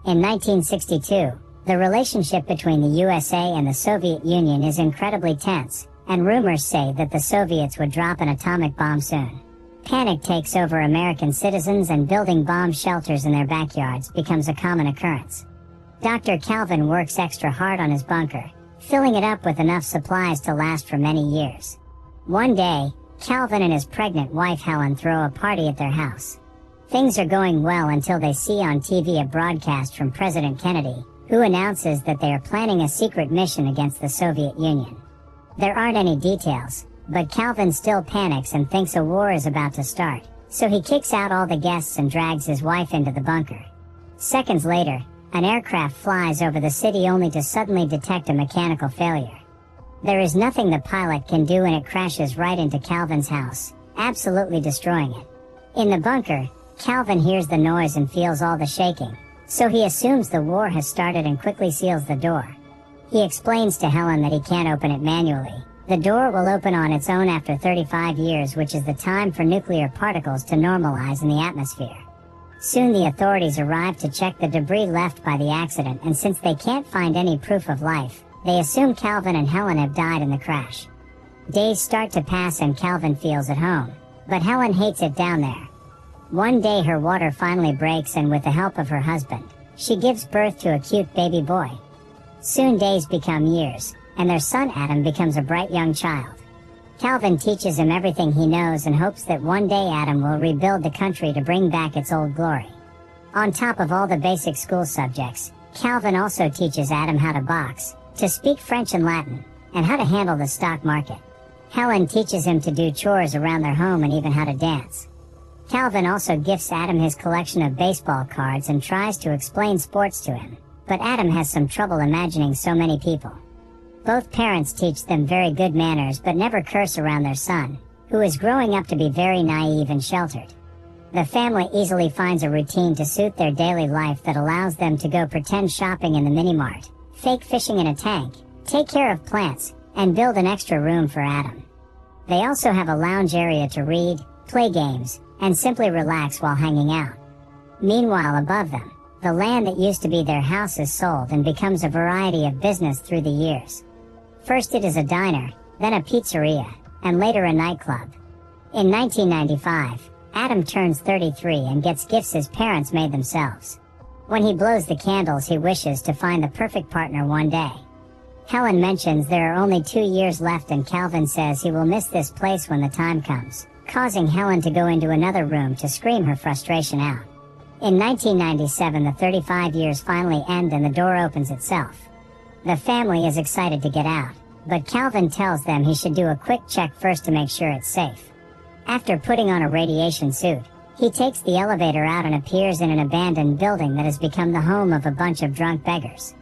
In 1962, the relationship between the USA and the Soviet Union is incredibly tense, and rumors say that the Soviets would drop an atomic bomb soon. Panic takes over American citizens, and building bomb shelters in their backyards becomes a common occurrence. Dr. Calvin works extra hard on his bunker, filling it up with enough supplies to last for many years. One day, Calvin and his pregnant wife Helen throw a party at their house. Things are going well until they see on TV a broadcast from President Kennedy, who announces that they are planning a secret mission against the Soviet Union. There aren't any details, but Calvin still panics and thinks a war is about to start, so he kicks out all the guests and drags his wife into the bunker. Seconds later, an aircraft flies over the city only to suddenly detect a mechanical failure. There is nothing the pilot can do, and it crashes right into Calvin's house, absolutely destroying it. In the bunker, Calvin hears the noise and feels all the shaking, so he assumes the war has started and quickly seals the door. He explains to Helen that he can't open it manually. The door will open on its own after 35 years, which is the time for nuclear particles to normalize in the atmosphere. Soon the authorities arrive to check the debris left by the accident, and since they can't find any proof of life, they assume Calvin and Helen have died in the crash. Days start to pass and Calvin feels at home, but Helen hates it down there. One day her water finally breaks, and with the help of her husband, she gives birth to a cute baby boy. Soon days become years, and their son Adam becomes a bright young child. Calvin teaches him everything he knows and hopes that one day Adam will rebuild the country to bring back its old glory. On top of all the basic school subjects, Calvin also teaches Adam how to box, to speak French and Latin, and how to handle the stock market. Helen teaches him to do chores around their home and even how to dance. Calvin also gifts Adam his collection of baseball cards and tries to explain sports to him, but Adam has some trouble imagining so many people. Both parents teach them very good manners but never curse around their son, who is growing up to be very naive and sheltered. The family easily finds a routine to suit their daily life that allows them to go pretend shopping in the mini-mart, fake fishing in a tank, take care of plants, and build an extra room for Adam. They also have a lounge area to read, play games, and simply relax while hanging out. Meanwhile, above them, the land that used to be their house is sold and becomes a variety of business through the years. First it is a diner, then a pizzeria, and later a nightclub. In 1995, Adam turns 33 and gets gifts his parents made themselves. When he blows the candles, he wishes to find the perfect partner one day. Helen mentions there are only 2 years left, and Calvin says he will miss this place when the time comes, causing Helen to go into another room to scream her frustration out. In 1997, the 35 years finally end and the door opens itself. The family is excited to get out, but Calvin tells them he should do a quick check first to make sure it's safe. After putting on a radiation suit, he takes the elevator out and appears in an abandoned building that has become the home of a bunch of drunk beggars.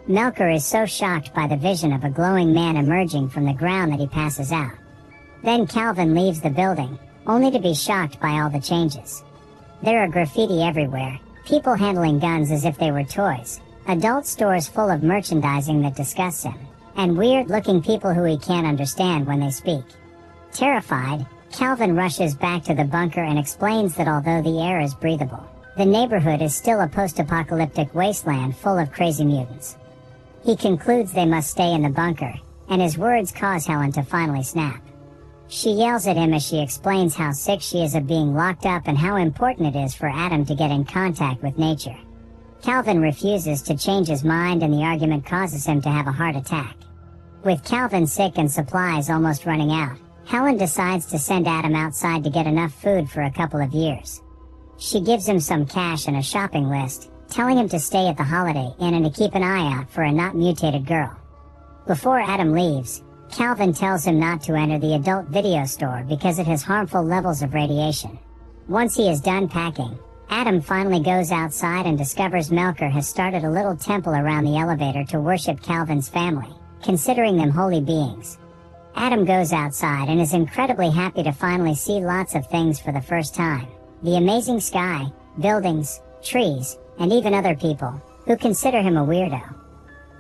Melker is so shocked by the vision of a glowing man emerging from the ground that he passes out. Then Calvin leaves the building, only to be shocked by all the changes. There are graffiti everywhere, people handling guns as if they were toys, adult stores full of merchandising that disgusts him, and weird-looking people who he can't understand when they speak. Terrified, Calvin rushes back to the bunker and explains that although the air is breathable, the neighborhood is still a post-apocalyptic wasteland full of crazy mutants. He concludes they must stay in the bunker, and his words cause Helen to finally snap. She yells at him as she explains how sick she is of being locked up and how important it is for Adam to get in contact with nature. Calvin refuses to change his mind, and the argument causes him to have a heart attack. With Calvin sick and supplies almost running out, Helen decides to send Adam outside to get enough food for a couple of years. She gives him some cash and a shopping list, telling him to stay at the Holiday Inn and to keep an eye out for a not mutated girl. Before Adam leaves, Calvin tells him not to enter the adult video store because it has harmful levels of radiation. Once he is done packing, Adam finally goes outside and discovers Melker has started a little temple around the elevator to worship Calvin's family, considering them holy beings. Adam goes outside and is incredibly happy to finally see lots of things for the first time. The amazing sky, buildings, trees, and even other people, who consider him a weirdo.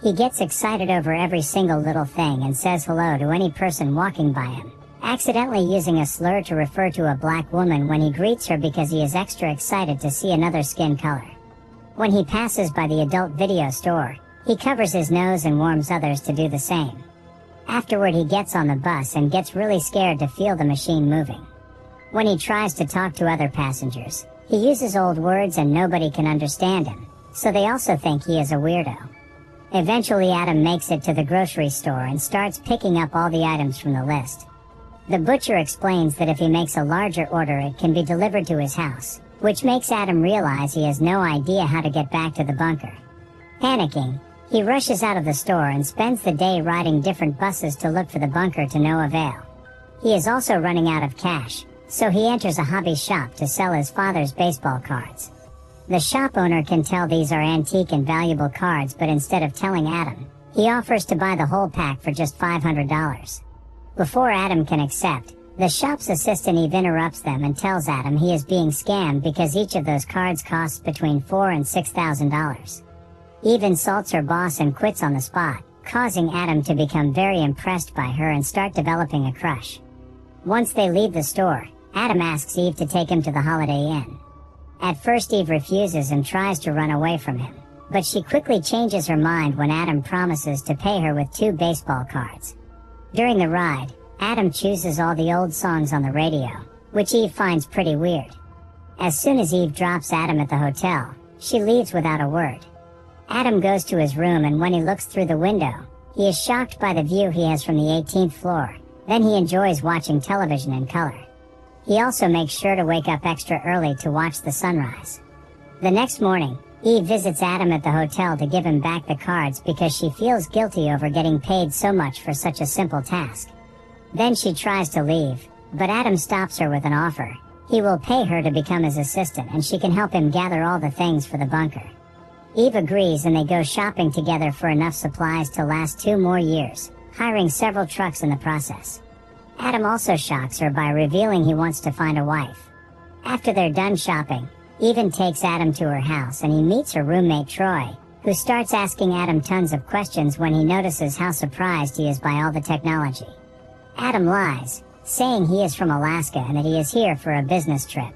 He gets excited over every single little thing and says hello to any person walking by him, accidentally using a slur to refer to a black woman when he greets her because he is extra excited to see another skin color. When he passes by the adult video store, he covers his nose and warns others to do the same. Afterward, he gets on the bus and gets really scared to feel the machine moving. When he tries to talk to other passengers, he uses old words and nobody can understand him, so they also think he is a weirdo. Eventually, Adam makes it to the grocery store and starts picking up all the items from the list. The butcher explains that if he makes a larger order, it can be delivered to his house, which makes Adam realize he has no idea how to get back to the bunker. Panicking, he rushes out of the store and spends the day riding different buses to look for the bunker to no avail. He is also running out of cash, so he enters a hobby shop to sell his father's baseball cards. The shop owner can tell these are antique and valuable cards, but instead of telling Adam, he offers to buy the whole pack for just $500. Before Adam can accept, the shop's assistant Eve interrupts them and tells Adam he is being scammed because each of those cards costs between $4,000 and $6,000. Eve insults her boss and quits on the spot, causing Adam to become very impressed by her and start developing a crush. Once they leave the store, Adam asks Eve to take him to the Holiday Inn. At first, Eve refuses and tries to run away from him, but she quickly changes her mind when Adam promises to pay her with 2 baseball cards. During the ride, Adam chooses all the old songs on the radio, which Eve finds pretty weird. As soon as Eve drops Adam at the hotel, she leaves without a word. Adam goes to his room, and when he looks through the window, he is shocked by the view he has from the 18th floor. Then he enjoys watching television in color. He also makes sure to wake up extra early to watch the sunrise. The next morning, Eve visits Adam at the hotel to give him back the cards because she feels guilty over getting paid so much for such a simple task. Then she tries to leave, but Adam stops her with an offer. He will pay her to become his assistant and she can help him gather all the things for the bunker. Eve agrees and they go shopping together for enough supplies to last 2 more years, hiring several trucks in the process. Adam also shocks her by revealing he wants to find a wife. After they're done shopping, Eve takes Adam to her house and he meets her roommate Troy, who starts asking Adam tons of questions when he notices how surprised he is by all the technology. Adam lies, saying he is from Alaska and that he is here for a business trip.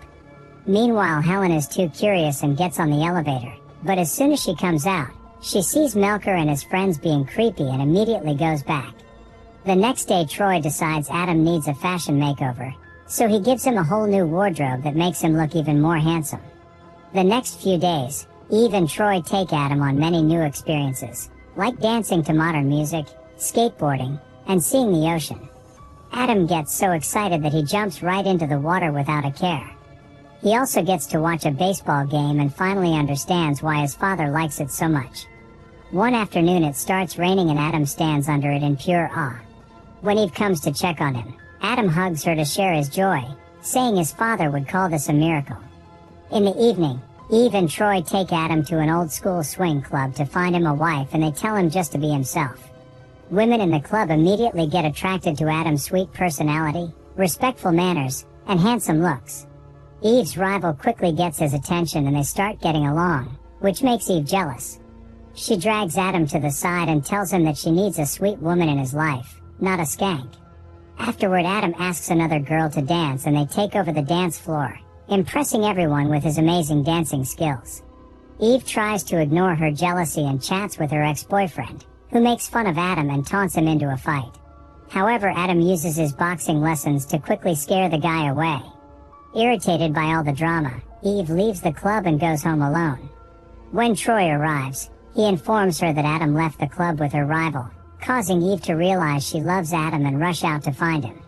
Meanwhile, Helen is too curious and gets on the elevator, but as soon as she comes out, she sees Melker and his friends being creepy and immediately goes back. The next day, Troy decides Adam needs a fashion makeover, so he gives him a whole new wardrobe that makes him look even more handsome. The next few days, Eve and Troy take Adam on many new experiences, like dancing to modern music, skateboarding, and seeing the ocean. Adam gets so excited that he jumps right into the water without a care. He also gets to watch a baseball game and finally understands why his father likes it so much. One afternoon it starts raining and Adam stands under it in pure awe. When Eve comes to check on him, Adam hugs her to share his joy, saying his father would call this a miracle. In the evening, Eve and Troy take Adam to an old school swing club to find him a wife and they tell him just to be himself. Women in the club immediately get attracted to Adam's sweet personality, respectful manners, and handsome looks. Eve's rival quickly gets his attention and they start getting along, which makes Eve jealous. She drags Adam to the side and tells him that she needs a sweet woman in his life, not a skank. Afterward, Adam asks another girl to dance and they take over the dance floor, impressing everyone with his amazing dancing skills. Eve tries to ignore her jealousy and chats with her ex-boyfriend, who makes fun of Adam and taunts him into a fight. However, Adam uses his boxing lessons to quickly scare the guy away. Irritated by all the drama, Eve leaves the club and goes home alone. When Troy arrives, he informs her that Adam left the club with her rival, causing Eve to realize she loves Adam and rush out to find him.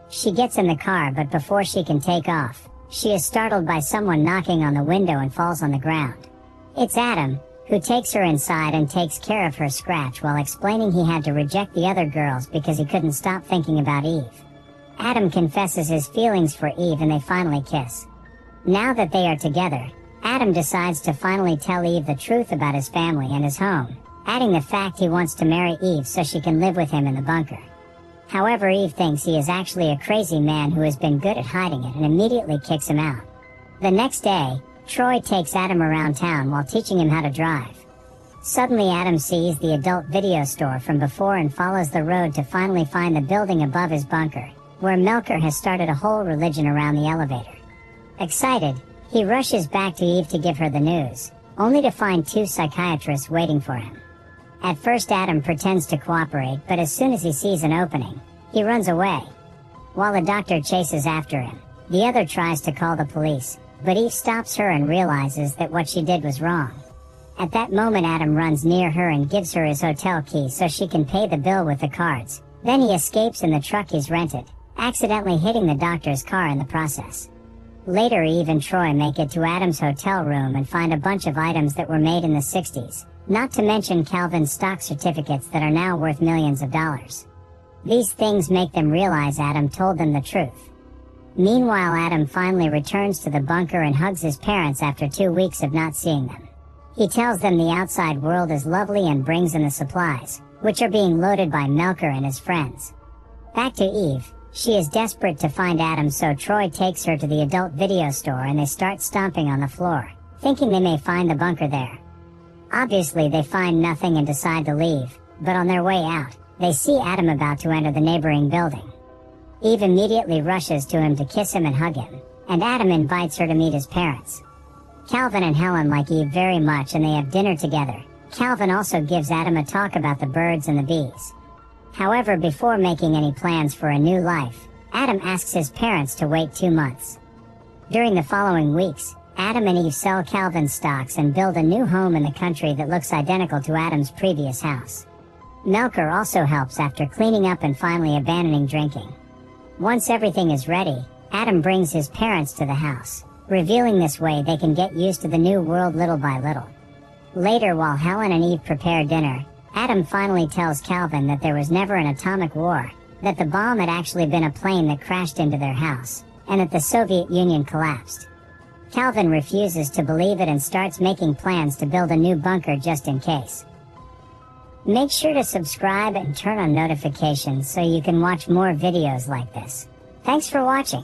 She gets in the car, but before she can take off, she is startled by someone knocking on the window and falls on the ground. It's Adam, who takes her inside and takes care of her scratch while explaining he had to reject the other girls because he couldn't stop thinking about Eve. Adam confesses his feelings for Eve and they finally kiss. Now that they are together, Adam decides to finally tell Eve the truth about his family and his home, adding the fact he wants to marry Eve so she can live with him in the bunker. However, Eve thinks he is actually a crazy man who has been good at hiding it and immediately kicks him out. The next day, Troy takes Adam around town while teaching him how to drive. Suddenly, Adam sees the adult video store from before and follows the road to finally find the building above his bunker, where Melker has started a whole religion around the elevator. Excited, he rushes back to Eve to give her the news, only to find two psychiatrists waiting for him. At first Adam pretends to cooperate, but as soon as he sees an opening, he runs away. While the doctor chases after him, the other tries to call the police, but Eve stops her and realizes that what she did was wrong. At that moment Adam runs near her and gives her his hotel key so she can pay the bill with the cards. Then he escapes in the truck he's rented, accidentally hitting the doctor's car in the process. Later Eve and Troy make it to Adam's hotel room and find a bunch of items that were made in the 60s, not to mention Calvin's stock certificates that are now worth millions of dollars. These things make them realize Adam told them the truth. Meanwhile, Adam finally returns to the bunker and hugs his parents after 2 weeks of not seeing them. He tells them the outside world is lovely and brings in the supplies, which are being loaded by Melker and his friends. Back to Eve. She is desperate to find Adam, so Troy takes her to the adult video store and they start stomping on the floor, thinking they may find the bunker there. Obviously they find nothing and decide to leave, but on their way out, they see Adam about to enter the neighboring building. Eve immediately rushes to him to kiss him and hug him, and Adam invites her to meet his parents. Calvin and Helen like Eve very much and they have dinner together. Calvin also gives Adam a talk about the birds and the bees. However, before making any plans for a new life, Adam asks his parents to wait 2 months. During the following weeks, Adam and Eve sell Calvin's stocks and build a new home in the country that looks identical to Adam's previous house. Melker also helps after cleaning up and finally abandoning drinking. Once everything is ready, Adam brings his parents to the house, revealing this way they can get used to the new world little by little. Later, while Helen and Eve prepare dinner, Adam finally tells Calvin that there was never an atomic war, that the bomb had actually been a plane that crashed into their house, and that the Soviet Union collapsed. Calvin refuses to believe it and starts making plans to build a new bunker just in case. Make sure to subscribe and turn on notifications so you can watch more videos like this. Thanks for watching.